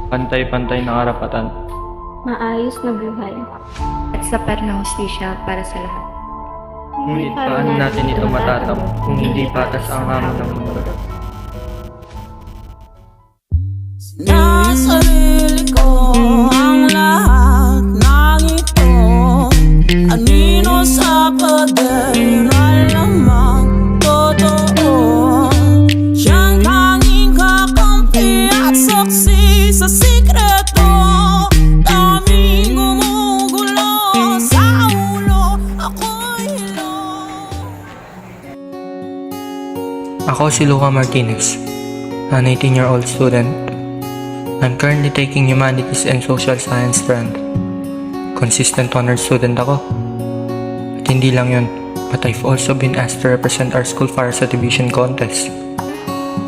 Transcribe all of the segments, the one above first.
pantay-pantay na karapatan, maayos na buhay. At sapat na hustisya para sa lahat. ngunit paano natin ito matatamo kung hindi patas ang hamon ng mundo? Sinasarili ko ang lahat ng ito. Anino sa pader, alamang totoo. Siyang tanging kakampi at saksi sa sikreto. Daming gumugulo sa ulo, ako'y hilo. Ako si Luca Martinez, a 19-year-old student. I'm currently taking Humanities and Social Science brand. Consistent honor student ako. At hindi lang yun, but I've also been asked to represent our school para sa division contest.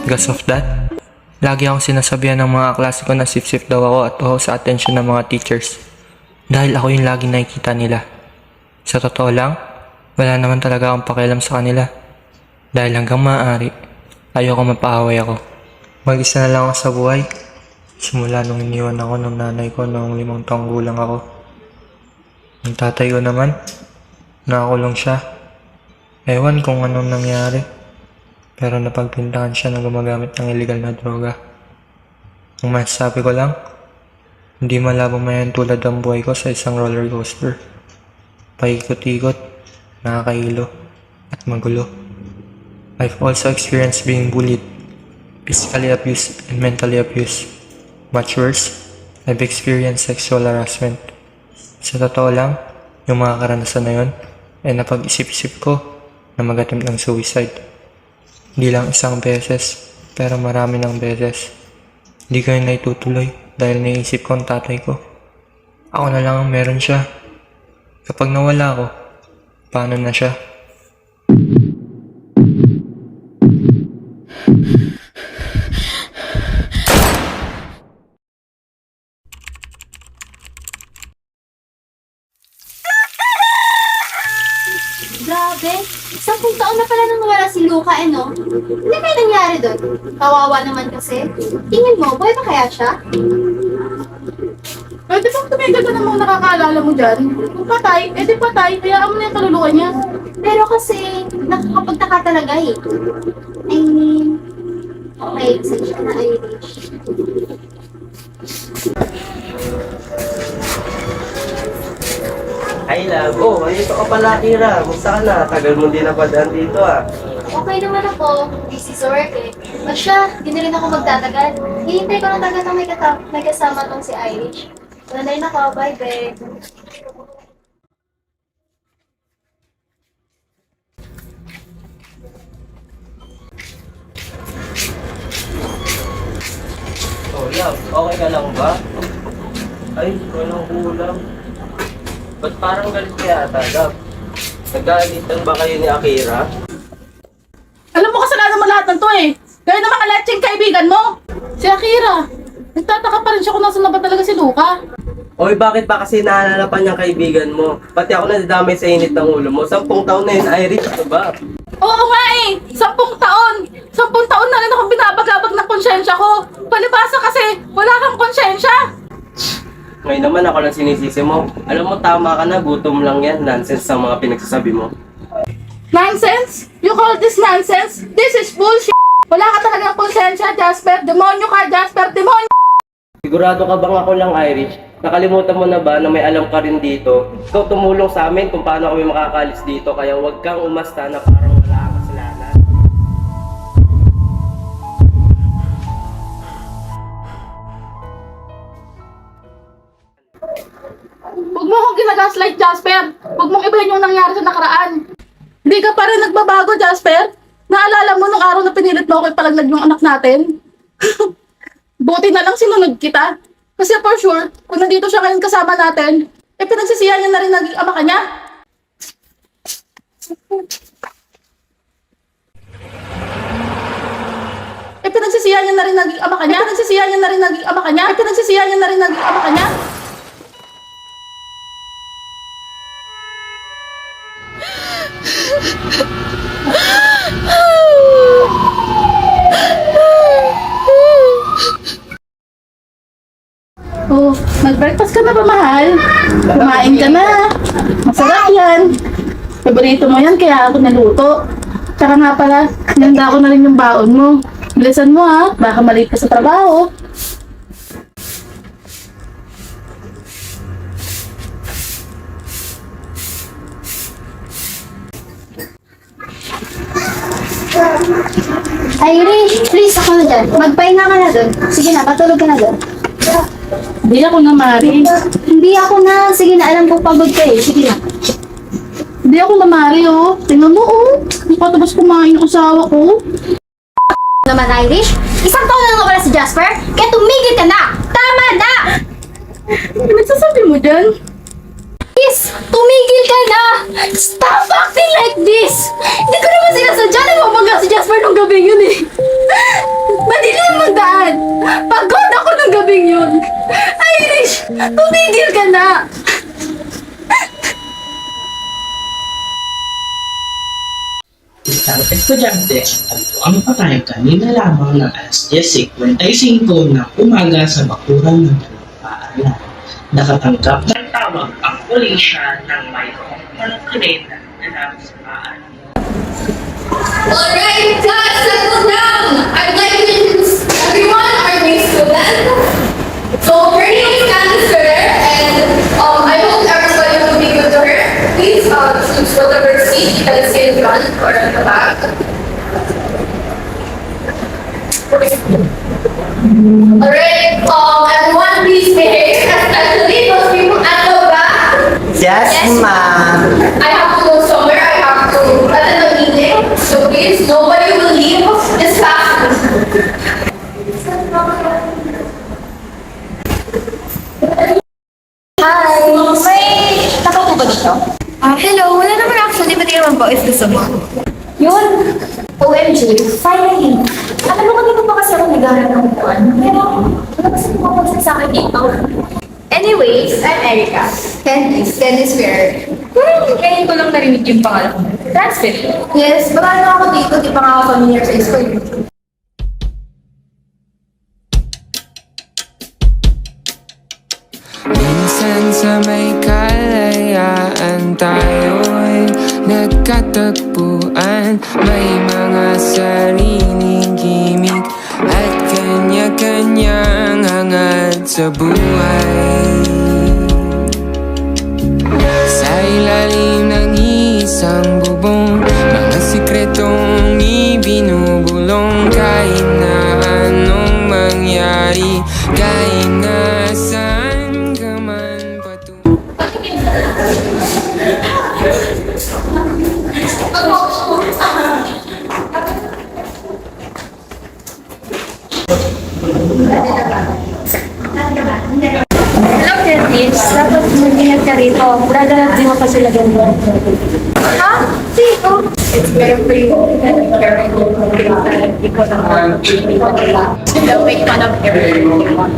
Because of that, lagi akong sinasabihan ng mga klase ko na sip-sip daw ako at uhaw sa atensyon ng mga teachers. Dahil ako yung laging nakikita nila. Sa totoo lang, wala naman talaga akong pakialam sa kanila. Dahil hanggang maaari, ayoko mapaaway ako. Mag-isa na lang ako sa buhay. Simula nung iniwan ako ng nanay ko noong 5 taong gulang ako. Ang tatay ko naman, nakakulong siya. Ewan kung anong nangyari. Pero napagpintahan siya na gumagamit ng illegal na droga. Ang masasabi ko lang, hindi malabong mayan tulad ang buhay ko sa isang roller coaster. Paikot-ikot, nakakahilo, at magulo. I've also experienced being bullied, physically abused, and mentally abused. Much worse, I've experienced sexual harassment. Sa totoo lang, yung mga karanasan na yun, ay napag-isip-isip ko na mag-attempt ng suicide. Hindi lang isang beses, pero marami ng beses. Hindi ko yun naitutuloy dahil naisip ko ang tatay ko. Ako na lang ang meron siya. Kapag nawala ako, paano na siya? Grabe, 10 taon na pala nang nawala si Luca no? Hindi kaya nangyari doon? Kawawa naman kasi. Tingin mo, buhay pa kaya siya? Pwede bang tumigil ka namang nakakaalala mo dyan? Kung patay, edi patay, hayaan mo na yung kaluluwa niya. Pero kasi, nakakapagtaka talaga eh. I mean, okay, siya na Irish. Hi love, oh, ayito ka pala Kira. Musta ka na? Tagal mo din napadaan dito ah. Okay naman ako, busy sa work eh. But siya, di na rin ako magtatagal. Hihintay ko lang talaga may kasama tong si Irish. Wala na rin ako, bye babe. Oh love, okay ka lang ba? Ay, walang kulang. Ba't parang galit ka yata, love? Nagkaalitan ba kayo ni Akira? Alam mo kasalanan mo lahat ng to eh. Kaya naman kaletseng kaibigan mo. Si Akira. Nagtataka pa rin siya kung nasa na ba talaga si Luca. Oy, bakit ba kasi naalala pa niyang kaibigan mo? Pati ako nadadamay sa init ng ulo mo. 10 taon na yun, Irish, ano ba? Oo nga eh. 10 taon. 10 taon na rin akong binabagabag ng konsyensya ko. Palibasa kasi wala kang konsyensya. Ngayon naman ako lang sinisisi mo. Alam mo, tama ka na, gutom lang yan. Nonsense ang mga pinagsasabi mo. Nonsense? You call this nonsense? This is bullshit. Wala ka talagang konsensya, Jasper. Demonyo ka, Jasper. Demonyo. Sigurado ka bang ako lang, Irish? Nakalimutan mo na ba na may alam ka rin dito? Ikaw tumulong sa amin kung paano kami makakalis dito, kaya huwag kang umasta na parang wala kang kasalanan. Huwag mo akong ginagaslight, Jasper. Huwag mong ibahin yung nangyari sa nakaraan. Hindi ka pa rin nagbabago, Jasper. Naalala mo nung araw na pinilit mo ako ipalaglag yung anak natin? Buti na lang sinunod kita. Kasi for sure, kung nandito siya ngayon kasama natin, eh pinagsisihan niya na rin naging ama ka niya. Pinagsisihan niya na rin naging ama ka niya. Pinagsisihan niya na rin naging ama ka niya. Pinagsisihan niya na rin naging ama ka niya. Paborito mo yan, kaya ako naluto. Tsaka nga pala, nanda ko na rin yung baon mo. Bilisan mo ha, baka maliit ka sa trabaho. Irish, please ako na dyan. Magpahinga ka na dun. Sige na, patulog ka na dun. Hindi ako na, Mari. Hindi ako na. Sige na, alam ko pagod ka eh. Sige na. Hindi ako na, Mari, oh. Tingnan mo, oh. Hindi pa tapos kumain ang asawa ko. Naman, Irish. Isang taon na wala si Jasper. Kaya tumigil ka na. Tama na! Ano nagsasabi mo dyan? Please, tumigil ka na! Stop acting like this! Hindi ko naman sinasadya na mabangga si Jasper nung gabing yun eh. Madilim magdaan! Pagod ako nung gabing yun! Irish, tumigil ka na! Isang estudyante ang patay kanina lamang ng alas 10:55 ng umaga sa bakuran ng paaralan. Nakatanggap ng tawag ang pulisya ng mayroong pangkilala na nasa sa paaralan. Alright, class, settle down! I'd like to introduce everyone, our new student. So, her name is Candice Ferrer, and I hope everybody will be good to her. Please choose whatever seat you can sit in front or at the back. Alright, everyone please behave, especially those people at the back. Yes, ma'am. I have to go somewhere, I have to attend a meeting, so please, nobody will leave this classroom. Hi! May nakaupo ba dito? Hello, wala naman actually, pati naman po if gusto mo. Yun! OMG, finally! Alam mo kanina pa kasi ako naghahanap ng upuan, pero wala kasi pumapagsak sa akin dito. Anyways, I'm Erica. Candice Ferrer. Ngayon ko lang narinig yung pangalan ko. Transfer. Yes, baka na ako dito, di pa nga ako familiar sa school. Minsan sa may kalayaan tayo'y nagkatagpuan. May mga sariling gimmick at kanya-kanyang hangad sa buhay. Sa ilalim ng isang bubong, mga sikretong ibinubulong. Kahit na anong mangyari, kahit na saan ka man patungo. Hello, Candice. Dapat mag-ingat ka rito. Brother, di mo pa sila ganda. Ha? Sino? It's very free. Very cool. Ikaw naman. Sila make fun of everyone.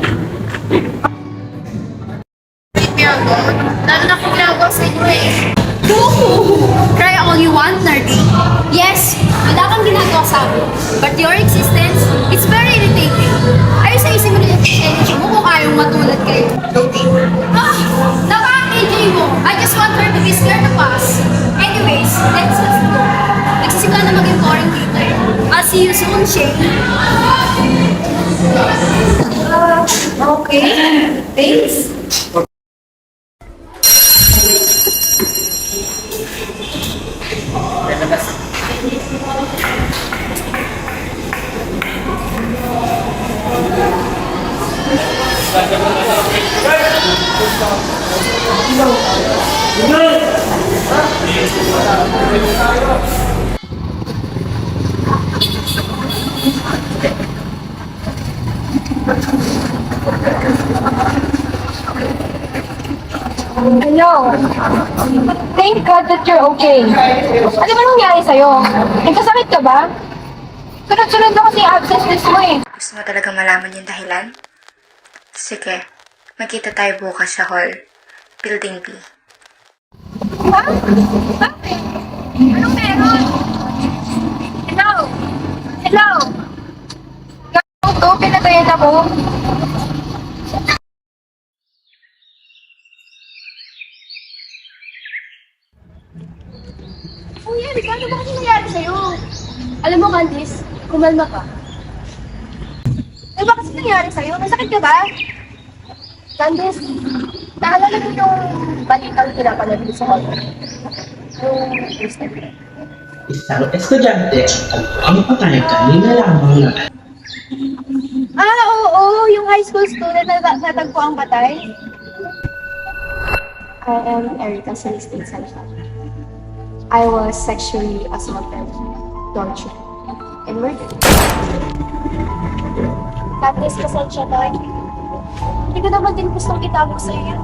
Lalo na kung ginagawa sa inyo eh. Try all you want, nerdy. Yes, wala kang ginagawa sa amin. But your existence, it's very irritating. Ayos-ayusin mo rin yung energy mo kung ayaw matulad kay Dodi. Nakaka-AJ mo. I just want her to be scared of us. Anyways, let's just go. Nagsisimula na maging boring dito eh. I'll see you soon, Shane. Okay. Thanks. Hello. Thank God that you're okay. Ano ba nangyari sa'yo? Nagkasakit ka ba? Sunod-sunod na kasi yung absence list mo eh. Gusto mo talaga malaman yung dahilan? Sige, magkita tayo bukas sa hall. Building B. Ha? Bakit? Anong meron? Hello? Hello? Gawin to, pinatayan ako. Kumalma ka. Eh, bakit nangyari sa'yo? Masakit ka ba? Candice, naalala mo yung balitang pinapanood sa hotel? Yung Instagram. Isang estudyante ang patay kanina lamang ng Oo, yung high school student na natagpo ang patay. I am Erica Celestine Sancha. I was sexually assaulted, tortured, and murdered. Candice, pasensya na. Hindi ko naman din gustong itago sa iyo.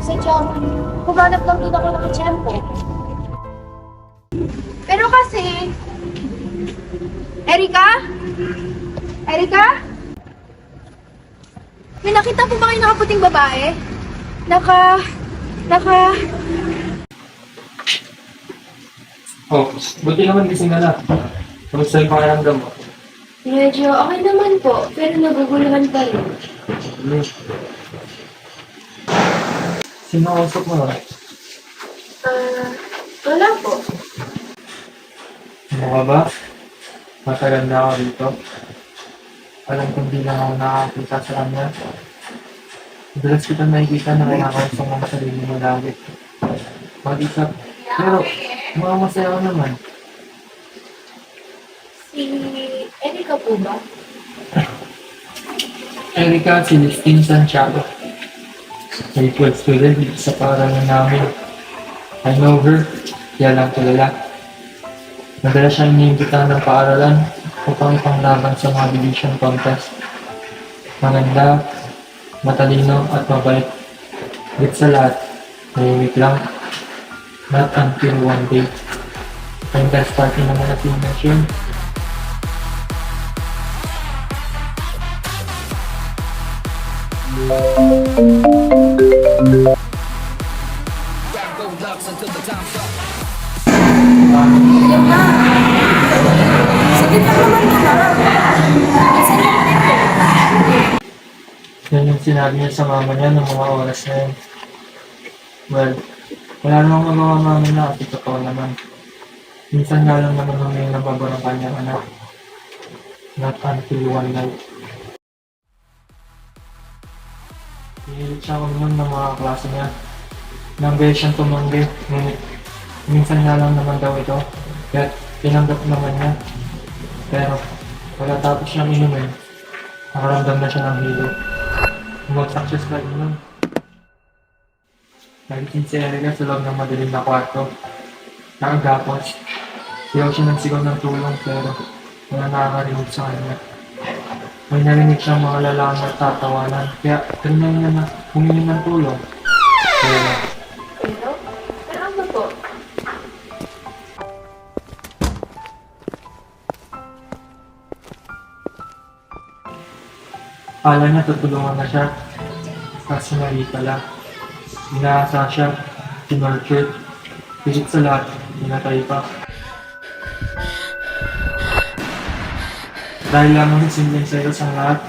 Sadyang, humanap lang din ako ng tiyempo. Pero kasi, Erica? Erica? May nakita po ba kayo nakaputing babae? Oh, buti naman gising ka na. Kamusta yung pakiramdam mo? Medyo okay naman po, pero naguguluhan pa rin. Sino kausap mo? Wala po. Ano ka ba? Matagal na ako dito. Alam kong di lang ako nakakita sa kanya. Madalas kita nakikita na kinakausap mo sa sarili mo lagi. Mag-isap. Pero, mga masaya ko naman. Si Erika po ba? Erica Celestine Santiago. May 12 student dito sa paaralan namin. I know her. Kaya lang kilala. Madalas siyang iniimbitahan ng paaralan upang ipanglaban sa mga division contest. Maganda, matalino at mabait. Higit sa lahat, nahimik lang. Not until one day. Ang best party naman na finish yun. Yan yung sinabi niya sa mama niya ng mga oras na yun. Well, wala namang magawa mama na kasi totoo naman. Minsan nga lang naman humingi ng baba ng kanyang anak. Not until one night. Pinilit siya naman ng mga klase niya. Nanggayo siyang tumanggi. Ngunit minsan nga lang naman daw ito. Kaya tinanggap naman niya. Pero wala tapos siyang inumin. Nakaramdam na siya ng hilo. Bumagsak siya sa inom. Nagising si Erica sa loob ng madilim na kwarto. Nakagapos. Sigaw siya ng sigaw ng tulong pero wala nakakarinig sa kanya. May narinig siyang mga lalaking nagtatawanan kaya tinanong niya na humingi ng tulong. Pero Pero ano po? akala niya tutulungan na siya. Kaso mali pala. Inaasa siya, tinurtured, higit sa lahat, pinatay pa. Dahil lamang sa simpleng selos ang lahat,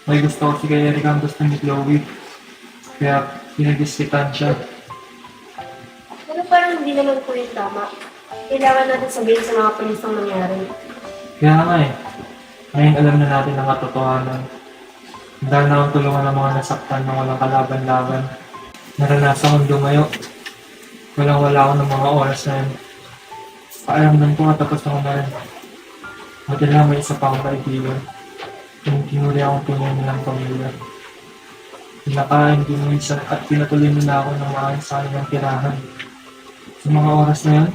may gusto ko si kay Erica ang gusto ni Chloe. Kaya pinag-iskitan siya. Pero parang hindi naman po yung tama. Kailangan natin sabihin sa mga polis ang nangyari. Kaya nga eh, ngayon alam na natin ang katotohanan. Dahil na akong tulungan ng mga nasaktan na walang kalaban-laban. Naranasan kong lumayo. Walang-wala ako ng mga oras na yun. Pakiramdam ko katapos ako na rin. Madala may isa pa akong kaibigan. Tinuri akong tunay nilang pamilya. Pinakain, ginulisan at pinatuloy nila ako ng maayos sa kanilang tirahan. Sa mga oras na yun,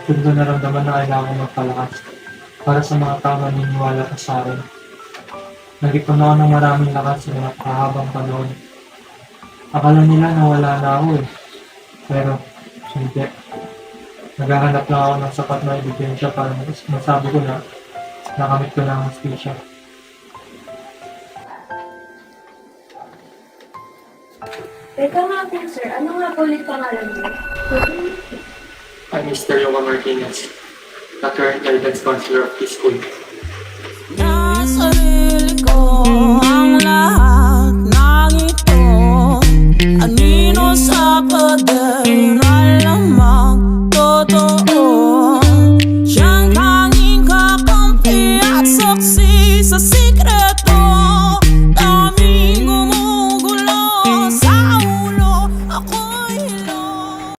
doon ko naramdaman na kailangan ko magpalakas para sa mga tao na niniwala pa sa akin. Nag-ipon ako ng maraming lakas sa mga kahabang panahon. Akala nila na wala na ako eh. Pero, hindi. Naghahanap lang ako ng sapat na ebidensya para masabi ko na nakamit ko na ang hustisya. Teka nga po, sir. Ano nga po ulit pangalan niyo? I'm Mr. Luca Martinez, the current guidance counselor of this school.